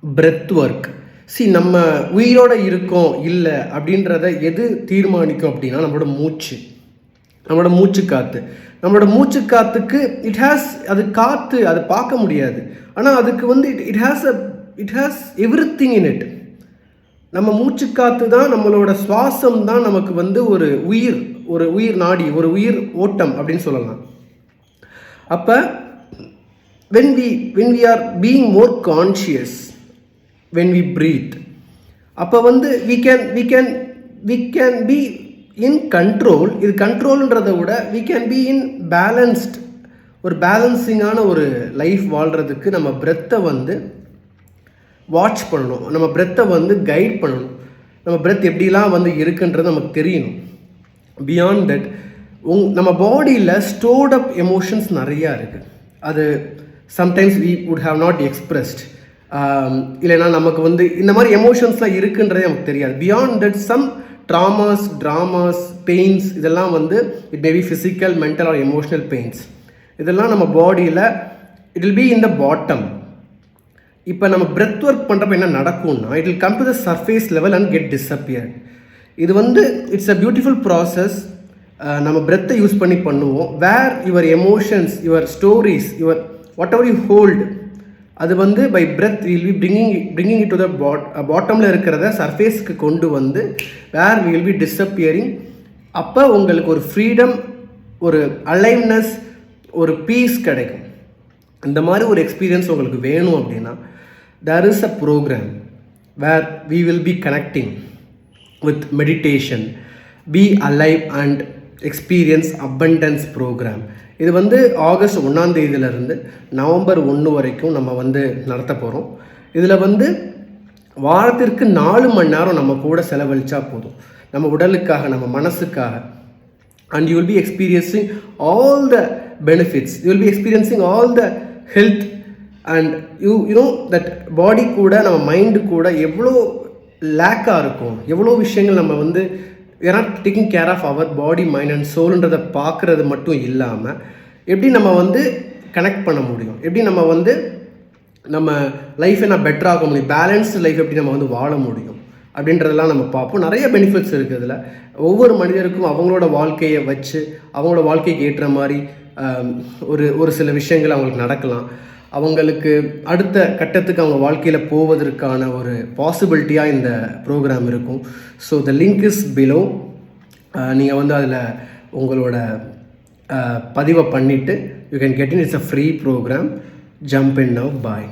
Breadth work. நம்ம உயிரோட இருக்கோம் இல்லை அப்படின்றத எது தீர்மானிக்கும் அப்படின்னா நம்மளோட மூச்சு, நம்மளோட மூச்சு காற்று. நம்மளோட மூச்சு காற்றுக்கு அது காற்று அது பார்க்க முடியாது, ஆனால் அதுக்கு வந்து it has everything in it. நம்ம மூச்சு காற்று தான், நம்மளோட சுவாசம் தான் நமக்கு வந்து ஒரு உயிர் நாடி, ஒரு உயிர் ஓட்டம் அப்படின்னு சொல்லலாம். அப்போ when we are being more conscious when we breathe, அப்போ வந்து we can be in control. இது கண்ட்ரோல்ன்றதை விட we can be in balanced, ஒரு பேலன்சிங்கான ஒரு லைஃப் வாழ்கிறதுக்கு நம்ம பிரெத்தை வந்து வாட்ச் பண்ணணும், நம்ம பிரெத்தை வந்து கைட் பண்ணணும். நம்ம பிரெத் எப்படிலாம் வந்து இருக்குன்றது நமக்கு தெரியணும். பியாண்ட் தட் நம்ம பாடியில் ஸ்டோர்ட் அப் எமோஷன்ஸ் நிறையா இருக்குது. அது sometimes we would have not expressed, இல்லைனா நமக்கு வந்து இந்த மாதிரி எமோஷன்ஸ்லாம் இருக்குன்றதே நமக்கு தெரியாது. Beyond that some traumas, pains, இதெல்லாம் வந்து it may be physical, mental or emotional pains. இதெல்லாம் நம்ம பாடியில் it will be in the bottom. இப்போ நம்ம பிரெத் ஒர்க் பண்ணுறப்ப என்ன நடக்கும்னா, it will come to the surface level and get disappear. இது வந்து இட்ஸ் அ பியூட்டிஃபுல் ப்ராசஸ். நம்ம பிரெத்தை யூஸ் பண்ணி பண்ணுவோம். Where your emotions, your stories, your whatever you hold, அது வந்து by breath will be bringing it to the பாட்டமில் இருக்கிறத சர்ஃபேஸ்க்கு கொண்டு வந்து வேர் வில் பி டிஸப்பியரிங். அப்போ உங்களுக்கு ஒரு ஃப்ரீடம், ஒரு அலைவ்னஸ், ஒரு பீஸ் கிடைக்கும். இந்த மாதிரி ஒரு எக்ஸ்பீரியன்ஸ் உங்களுக்கு வேணும் அப்படின்னா there is a program where we will be connecting with meditation, be alive and experience abundance program. இது வந்து ஆகஸ்ட் 1ஆம் தேதியிலிருந்து நவம்பர் 1 வரைக்கும் நம்ம வந்து நடத்த போகிறோம். இதில் வந்து வாரத்திற்கு 4 மணி நேரம் நம்ம கூட செலவழித்தா போதும், நம்ம உடலுக்காக, நம்ம மனசுக்காக. and you will be experiencing all the benefits, you will be experiencing all the health, and you know that body கூட நம்ம மைண்டு கூட எவ்வளோ லேக்காக இருக்கும், எவ்வளோ விஷயங்கள் நம்ம வந்து we are not taking care of our body, mind and soulன்றதை பார்க்குறது மட்டும் இல்லாமல் எப்படி நம்ம வந்து கனெக்ட் பண்ண முடியும், எப்படி நம்ம வந்து நம்ம லைஃப்பை நான் பெட்டராக முடியும், பேலன்ஸ்டு லைஃப் எப்படி நம்ம வந்து வாழ முடியும் அப்படின்றதெல்லாம் நம்ம பார்ப்போம். நிறைய பெனிஃபிட்ஸ் இருக்குது இதில். ஒவ்வொரு மனிதருக்கும் அவங்களோட வாழ்க்கையை வச்சு, அவங்களோட வாழ்க்கைக்கு ஏற்ற மாதிரி ஒரு சில விஷயங்கள் அவங்களுக்கு நடக்கலாம். அவங்களுக்கு அடுத்த கட்டத்துக்கு அவங்க வாழ்க்கையில் போவதற்கான ஒரு பாசிபிலிட்டியாக இந்த ப்ரோக்ராம் இருக்கும். So the link is below. நீங்கள் வந்து அதில் உங்களோட பதிவை பண்ணிவிட்டு you can get in. It's a free programme. Jump in now. Bye.